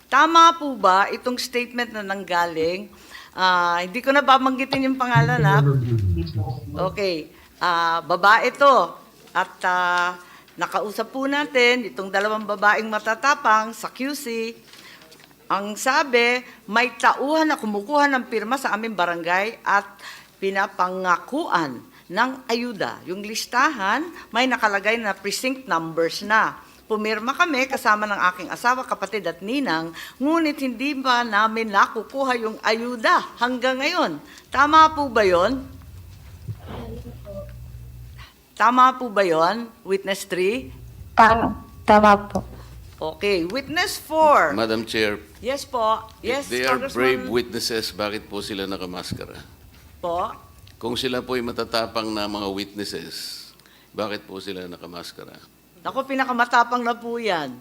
Tama po ba itong statement na nanggaling? Hindi ko na babanggitin yung pangalan, ha? Okay. Babae to. At nakausap po natin itong dalawang babaeng matatapang sa QC. Ang sabi, may tauhan na kumukuha ng pirma sa aming barangay at pinapangakuan ng ayuda. Yung listahan, may nakalagay na precinct numbers na. Pumirma kami kasama ng aking asawa, kapatid at ninang, ngunit hindi ba namin nakukuha yung ayuda hanggang ngayon. Tama po ba yon? Tama po ba yon, Witness 3? Tama po. Okay, Witness 4. Madam Chair, Yes po. Yes, if they are brave Congressman witnesses, bakit po sila nakamaskara? po. Kung sila po ay matatapang na mga witnesses, bakit po sila nakamaskara? Ako, pinakamatapang na po yan.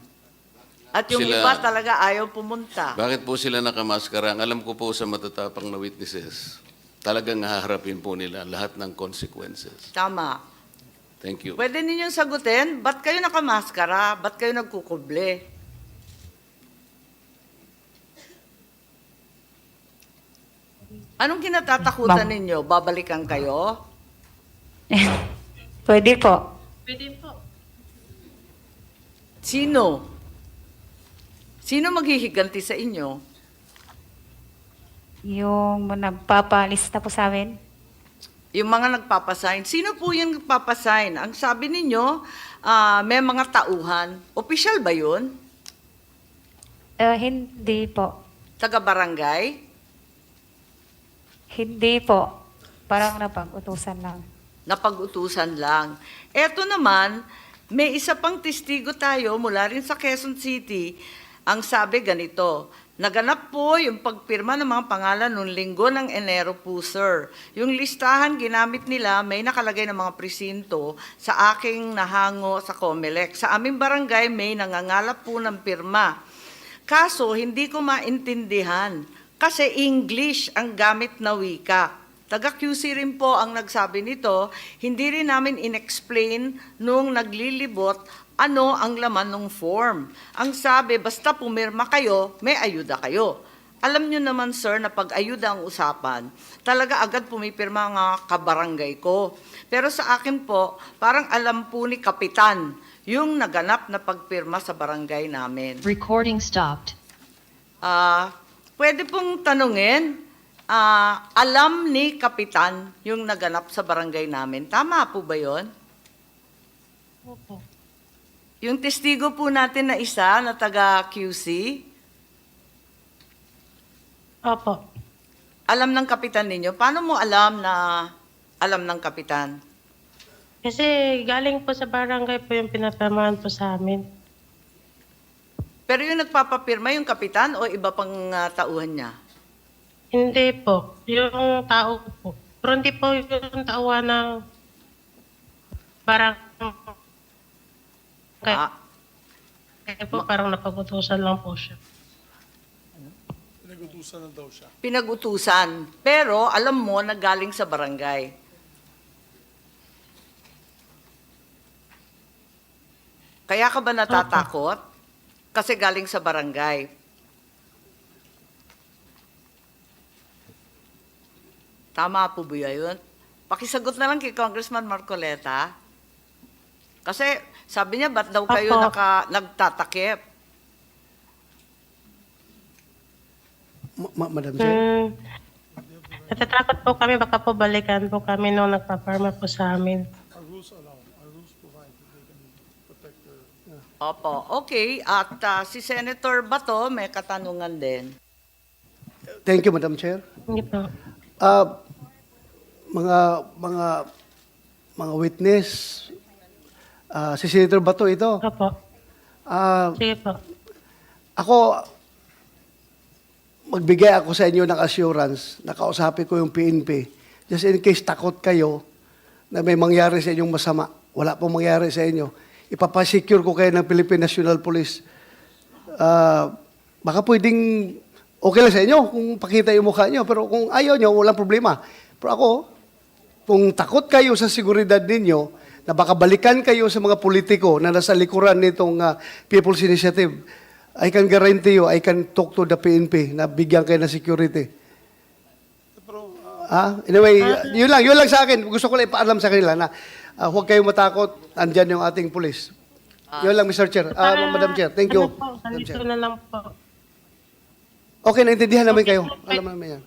At yung Sila- iba talaga ayaw pumunta. Bakit po sila nakamaskara? Ang alam ko po sa matatapang na witnesses, talagang haharapin po nila lahat ng consequences. Tama. Thank you. Pwede ninyong sagutin, ba't kayo nakamaskara? Ba't kayo nagkukuble? Anong kinatatakutan Ma'am. ninyo? Babalikan kayo? Pwede po. Pwede po. Sino? Sino maghihiganti sa inyo? Yung nagpapalista po sa amin. Yung mga nagpapasign. Sino po yung nagpapasign? Ang sabi ninyo, may mga tauhan. Opisyal ba yun? Hindi po. Taga-barangay? Hindi po. Parang napag-utusan lang. Napag-utusan lang. Eto naman, may isa pang testigo tayo mula rin sa Quezon City. Ang sabi ganito, naganap po yung pagpirma ng mga pangalan noong linggo ng Enero po, sir. Yung listahan ginamit nila, may nakalagay ng mga presinto sa aking nahango sa COMELEC. Sa aming barangay, may nangangalap po ng pirma. Kaso, hindi ko maintindihan kasi English ang gamit na wika. Taga-QC rin po ang nagsabi nito, hindi rin namin inexplain nung naglilibot ano ang laman ng form. Ang sabi, basta pumirma kayo, may ayuda kayo. Alam nyo naman, sir, na pag ayuda ang usapan, talaga agad pumipirma nga kabarangay ko. Pero sa akin po, parang alam po ni Kapitan yung naganap na pagpirma sa barangay namin. Recording stopped. Pwede pong tanungin, alam ni Kapitan yung naganap sa barangay namin. Tama po ba yon? Opo. Yung testigo po natin na isa na taga-QC, Opo. alam ng Kapitan ninyo. Paano mo alam na alam ng Kapitan? Kasi galing po sa barangay po yung pinapirmahan po sa amin. Pero yung nagpapapirma yung Kapitan o iba pang tauhan niya? Hindi po. Yung tao po. Pero hindi po yung tauhan ng barangay. Ah, Kaya po parang napag-utusan lang po siya. Pinag-utusan na daw siya. pinag-utusan. Pero alam mo na galing sa barangay. Kaya ka ba natatakot? Kasi galing sa barangay. Tama po ba yun? Pakisagot na lang kay Congressman Marcoleta. Kasi sabi niya, ba't daw kayo Opo. nagtatakip? Madam Chair, Natatakot po kami, baka po balikan po kami nung nagpaparma po sa amin. our rules allow, our rules provide that they can protect their... Opo, okay. At si Senator Bato may katanungan din. Thank you, Madam Chair. Hindi po. Mga witness, si Senator Bato ito. Opo. Ah, Sige po. ako, magbigay ako sa inyo ng assurance, nakausapin ko yung PNP, just in case takot kayo na may mangyari sa inyong masama. Wala pong mangyari sa inyo. Ipapasecure ko kayo ng Philippine National Police. Baka pwedeng okay lang sa inyo kung pakita yung mukha nyo, pero kung ayaw nyo, walang problema. Pero ako, kung takot kayo sa seguridad ninyo, na baka balikan kayo sa mga politiko na nasa likuran nitong People's Initiative, I can guarantee you, I can talk to the PNP na bigyan kayo ng security. Anyway, yun lang sa akin. Gusto ko lang ipaalam sa kanila na huwag kayong matakot, andyan yung ating pulis. Yun lang, Mr. Chair. Madam Chair, thank you. Ano po, Madam ganito Chair. na lang po. Okay, naintindihan namin kayo. Alam namin yan.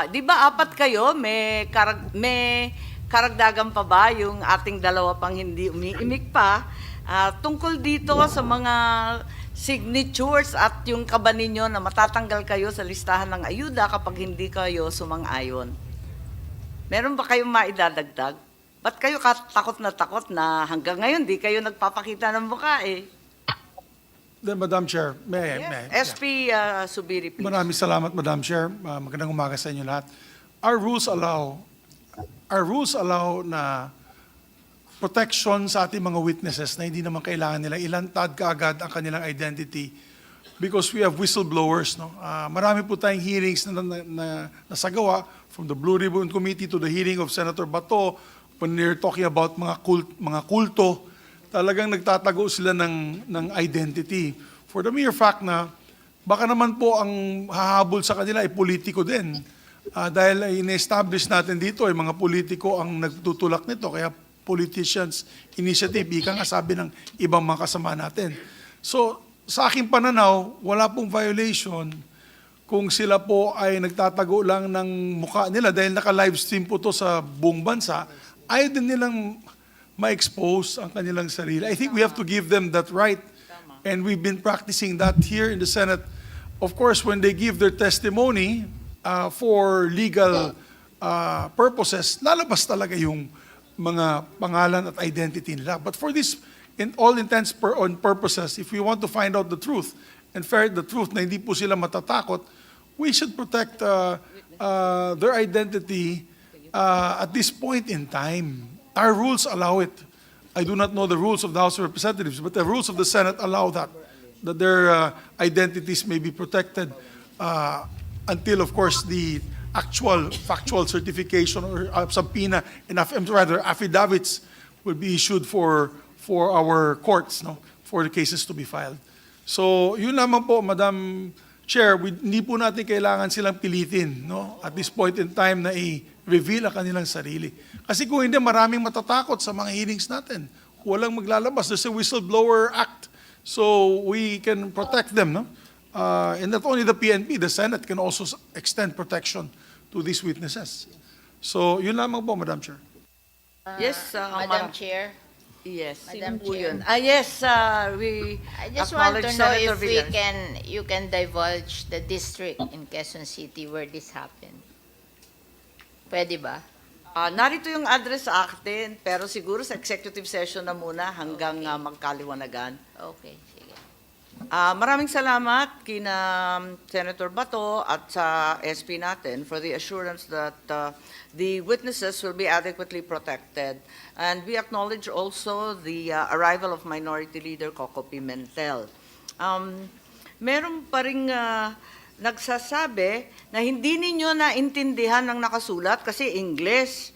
Di ba apat kayo, may karagdagan pa ba yung ating dalawa pang hindi umiimik pa? Tungkol dito sa mga signatures at yung kaba ninyo na matatanggal kayo sa listahan ng ayuda kapag hindi kayo sumang-ayon. Meron ba kayong maidadagdag? Ba't kayo takot na hanggang ngayon di kayo nagpapakita ng mukha eh? Then, Madam Chair, may I? SP Subiri, please. Maraming salamat, Madam Chair. Magandang umaga sa inyo lahat. Our rules allow na protection sa ating mga witnesses na hindi naman kailangan nila ilantad kaagad ang kanilang identity because we have whistleblowers. No? Marami po tayong hearings na nasagawa from the Blue Ribbon Committee to the hearing of Senator Bato when they're talking about mga kulto. Talagang nagtatago sila ng identity. For the mere fact na baka naman po ang hahabol sa kanila ay politiko din. Dahil in-establish natin dito ay mga politiko ang nagtutulak nito. Kaya politicians initiative, ika nga sabi ng ibang mga kasama natin. So, sa aking pananaw, wala pong violation kung sila po ay nagtatago lang ng mukha nila dahil naka-livestream po to sa buong bansa, ayaw din nilang ma-expose ang kanilang sarili. I think we have to give them that right. And we've been practicing that here in the Senate. Of course, when they give their testimony for legal purposes, lalabas talaga yung mga pangalan at identity nila. But for this, in all intents and purposes, if we want to find out the truth and ferret the truth na hindi po sila matatakot, we should protect their identity at this point in time. Our rules allow it. I do not know the rules of the House of Representatives, but the rules of the Senate allow that their identities may be protected until, of course, the actual factual certification or subpoena and rather affidavits will be issued for our courts, no, for the cases to be filed. So, yun lamang po, Madam Chair, hindi po natin kailangan silang pilitin, no, at this point in time na i-reveal ang kanilang sarili. Kasi kung hindi, maraming matatakot sa mga hearings natin. Walang maglalabas. There's a whistleblower act. So, we can protect them, no? And not only the PNP, the Senate can also extend protection to these witnesses. So, yun lamang po, Madam Chair. Yes, Madam Chair, Yes, Madam sino po Chair. yun? Yes, we I just want to acknowledge know Senator if Villar. you can divulge the district in Quezon City where this happened. Pwede ba? Narito yung address sa akin, pero siguro sa executive session na muna hanggang magkaliwanagan. Okay, sige. Maraming salamat kina Senator Bato at sa SP natin for the assurance that the witnesses will be adequately protected. And we acknowledge also the arrival of Minority Leader Coco Pimentel. Meron pa ring nagsasabi na hindi ninyo naintindihan ng nakasulat kasi English.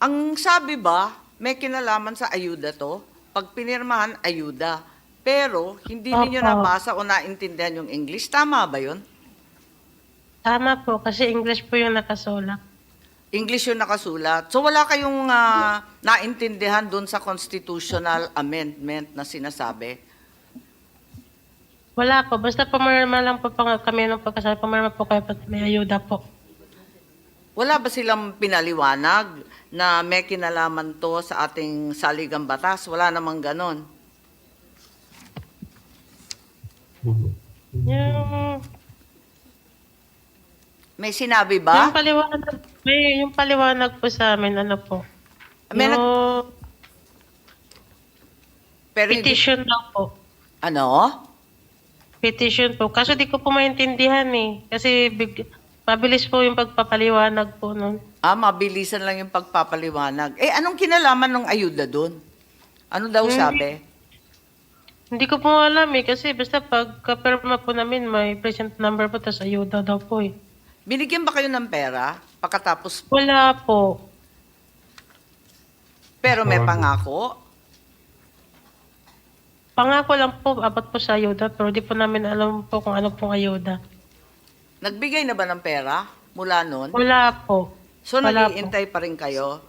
Ang sabi ba, may kinalaman sa ayuda to? Pag pinirmahan, ayuda. Pero hindi ninyo Opo. nabasa o naintindihan yung English. Tama ba yun? Tama po, kasi English po yung nakasulat. English yung nakasulat. So wala kayong naintindihan doon sa constitutional amendment na sinasabi? Wala po, basta pumirma lang po kami nung pagkasal, pumirma po kayo pag may ayuda po. Wala ba silang pinaliwanag na may kinalaman to sa ating saligang batas? Wala namang ganon. Yung, May sinabi ba? yung paliwanag po sa amin, ano po? May Yung Pero hindi- petition daw po. Ano? Petition po. Kaso di ko po maintindihan eh. Kasi mabilis po yung pagpapaliwanag po nun. Mabilisan lang yung pagpapaliwanag. Anong kinalaman ng ayuda doon? Ano daw sabi? Hindi ko po alam eh. Kasi basta pagka-perma po namin, may present number po, tapos ayuda daw po eh. Binigyan ba kayo ng pera pagkatapos? Wala po. Pero may pangako? Pangako lang po, abot po sa ayuda, pero di po namin alam po kung ano pong ayuda. Nagbigay na ba ng pera mula noon? Wala po. So, Wala nag-iintay pa rin kayo?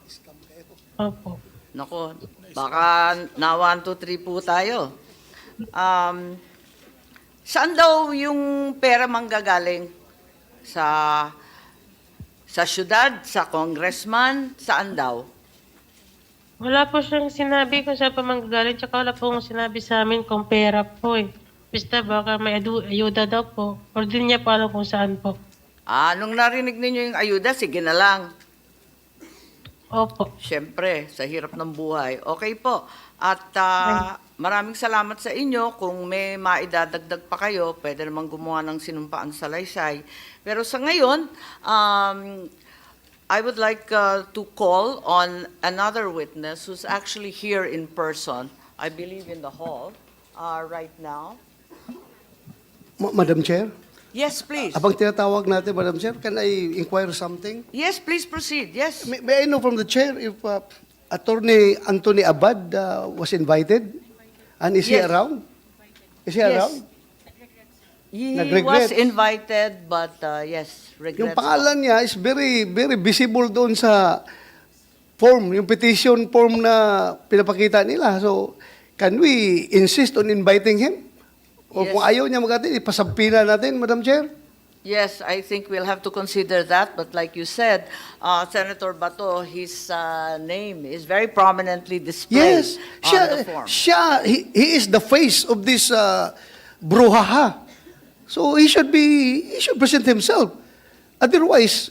Opo. Nako, baka na 1, 2, 3 po tayo. Saan daw yung pera manggagaling? Sa syudad, sa congressman, saan daw? Wala po siyang sinabi kung saan pa manggagaling, tsaka wala po sinabi sa amin kung pera po eh. Basta baka may ayuda daw po. Or di niya pa alam kung saan po. Nung narinig ninyo yung ayuda, sige na lang. Opo. Siyempre, sa hirap ng buhay. Okay po. At maraming salamat sa inyo. Kung may maidadagdag pa kayo, pwede namang gumawa ng sinumpaan salaysay. Pero sa ngayon, I would like to call on another witness who's actually here in person. I believe in the hall right now. Madam Chair, Yes, please. abang tinatawag natin, Madam Chair, can I inquire something? Yes, please proceed. Yes. May I know from the Chair if Attorney Anthony Abad was invited? And is he Yes. around? Is he Yes. around? He was Nag-regrets. invited, but yes, regrets. Yung pangalan niya is very, very visible doon sa form, yung petition form na pinapakita nila. So, can we insist on inviting him? O Yes. kung ayaw niya mag-attend, ipasampina natin, Madam Chair? Yes, I think we'll have to consider that. But like you said, Senator Bato, his name is very prominently displayed Yes. on the form. He is the face of this brouhaha. So he should present himself. Otherwise,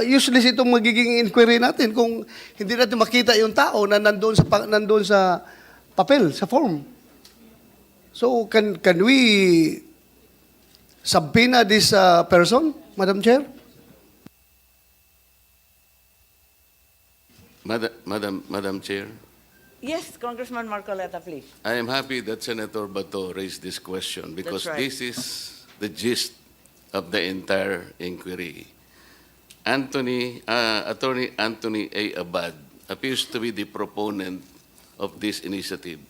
useless itong magiging inquiry natin kung hindi natin makita yung tao na nandoon sa papel, sa form. So can we subpoena this person, Madam Chair? Madam Chair, Yes, Congressman Marcoleta, please. I am happy that Senator Bato raised this question because That's right. this is the gist of the entire inquiry. Attorney Anthony A. Abad appears to be the proponent of this initiative.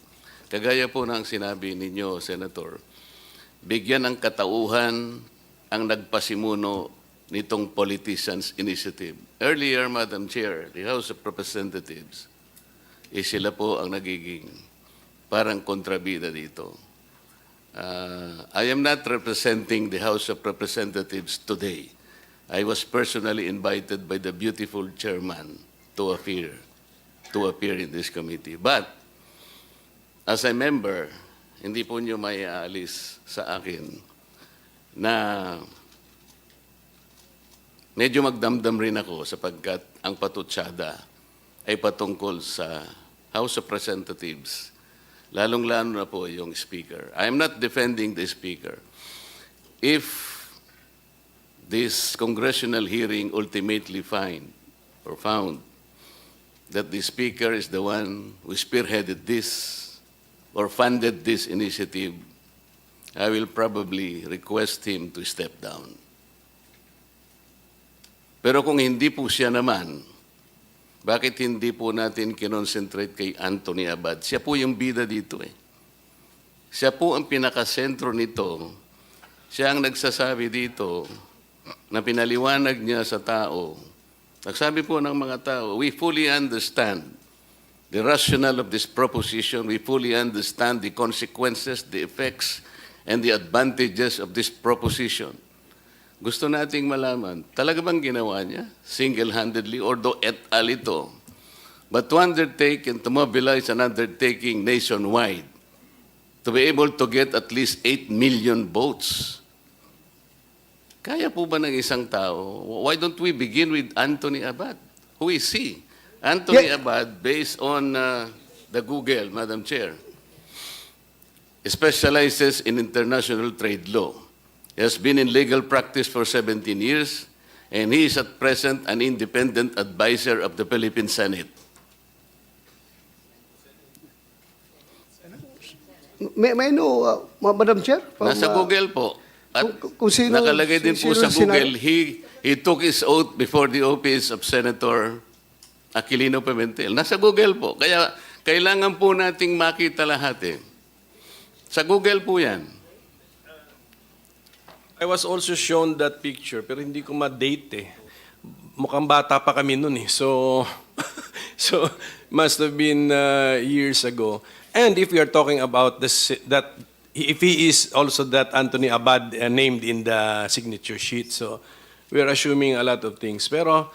Kagaya po ng sinabi ninyo, Senator, bigyan ng katauhan ang nagpasimuno nitong Politicians Initiative. Earlier, Madam Chair, the House of Representatives, sila po ang nagiging parang kontrabida dito. I am not representing the House of Representatives today. I was personally invited by the beautiful chairman to appear in this committee. But, as a member, hindi po nyo may aalis sa akin na medyo magdamdam rin ako sapagkat ang patutsada ay patungkol sa House of Representatives, lalong-lalo na po yung Speaker. I am not defending the Speaker. If this congressional hearing ultimately found that the Speaker is the one who spearheaded this or funded this initiative, I will probably request him to step down. Pero kung hindi po siya naman, bakit hindi po natin kinonsentrate kay Anthony Abad? Siya po yung bida dito eh. Siya po ang pinakasentro nito. Siya ang nagsasabi dito na pinaliwanag niya sa tao. Nagsabi po ng mga tao, we fully understand the rationale of this proposition. We fully understand the consequences, the effects, and the advantages of this proposition. Gusto nating malaman, talaga bang ginawa niya single-handedly or do et al. Ito? But to undertake and to mobilize an undertaking nationwide, to be able to get at least 8 million votes, kaya po ba ng isang tao? Why don't we begin with Anthony Abad? Who is he? Anthony Abad, based on the Google, Madam Chair, specializes in international trade law. He has been in legal practice for 17 years, and he is at present an independent advisor of the Philippine Senate. May I know, Madam Chair? from, Nasa Google po. At kung sino- nakalagay din po sino sa sinabi- Google, he took his oath before the office of Senator Aquilino Pimentel. Nasa Google po. Kaya Kailangan po nating makita lahat eh. Sa Google po yan. I was also shown that picture, pero hindi ko ma-date eh. Mukhang bata pa kami nun eh. So, so must have been years ago. And if we are talking about that, if he is also that Anthony Abad named in the signature sheet, so we are assuming a lot of things. Pero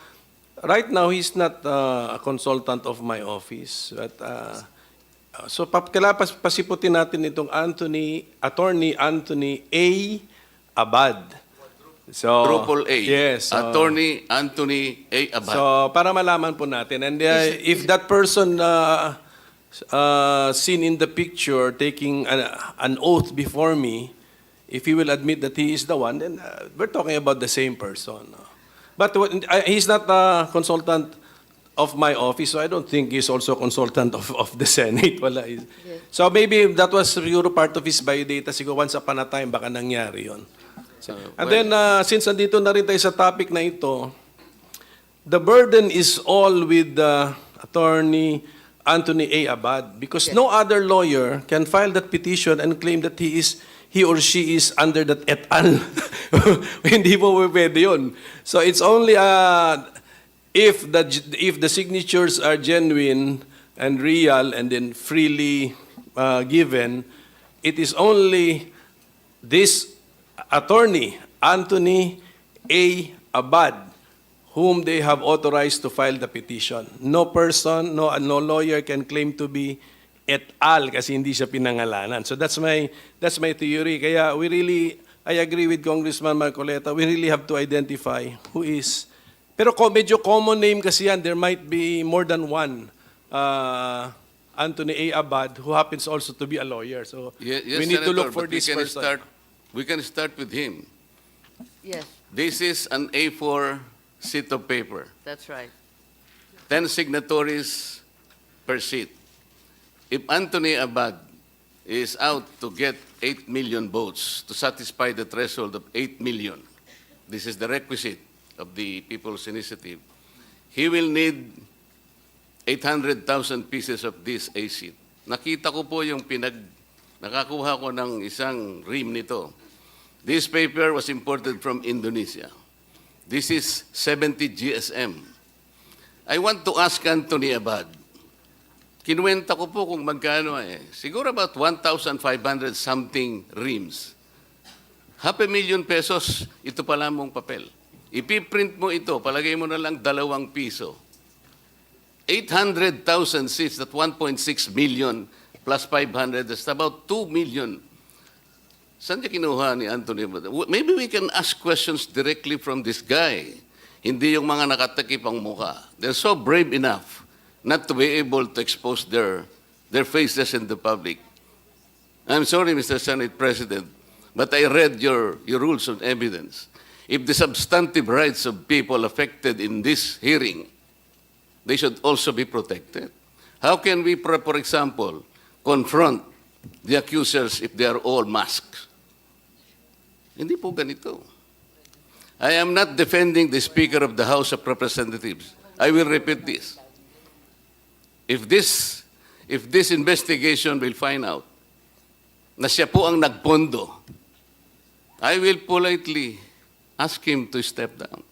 right now, he's not a consultant of my office. But, so kailangan pasiputin natin itong Attorney Anthony A. Abad. So, Triple A. Yes. Attorney Anthony A. Abad. So, para malaman po natin. And if that person seen in the picture taking an oath before me, if he will admit that he is the one, then we're talking about the same person. But he's not a consultant of my office, so I don't think he's also a consultant of the Senate. Wala. So maybe that was siguro part of his biodata. Siguro once upon a time, baka nangyari yun. And then, since andito na rin tayo sa topic na ito, the burden is all with Attorney Anthony A. Abad because no other lawyer can file that petition and claim that he or she is under that et al. Hindi po pwede yun. So it's only if the signatures are genuine and real and then freely given, it is only this Attorney Anthony A. Abad whom they have authorized to file the petition. No person, no lawyer can claim to be et al. Kasi hindi siya pinangalanan. So that's my theory. Kaya I agree with Congressman Marcoleta, we really have to identify who is. Pero medyo common name kasi yan. There might be more than one Anthony A. Abad who happens also to be a lawyer. So Yes, we need to Senator, look for but this person. We can start with him. Yes, This is an A4 sheet of paper. that's right. 10 signatories per sheet. If Anthony Abad is out to get 8 million votes to satisfy the threshold of 8 million, this is the requisite of the People's Initiative, he will need 800,000 pieces of this A sheet. Nakita ko po yung nakakuha ko ng isang ream nito. This paper was imported from Indonesia. This is 70 GSM. I want to ask Anthony Abad. Kinuwenta ko po kung magkano eh. Siguro about 1,500 something reams. $500,000 pesos, ito pala mong papel. Ipiprint mo ito, palagay mo na lang ₱2. 800,000 seats, that 1.6 million plus 500, that's about 2 million. Saan niya kinuha ni Anthony? Maybe we can ask questions directly from this guy. Hindi yung mga nakatakip ang mukha. They're so brave enough not to be able to expose their faces in the public. I'm sorry, Mr. Senate President, but I read your rules of evidence. If the substantive rights of people affected in this hearing, they should also be protected. How can we, for example, confront the accusers if they are all masked? Hindi po ganito. I am not defending the Speaker of the House of Representatives. I will repeat this. If this investigation will find out na siya po ang nagpondo, I will politely ask him to step down.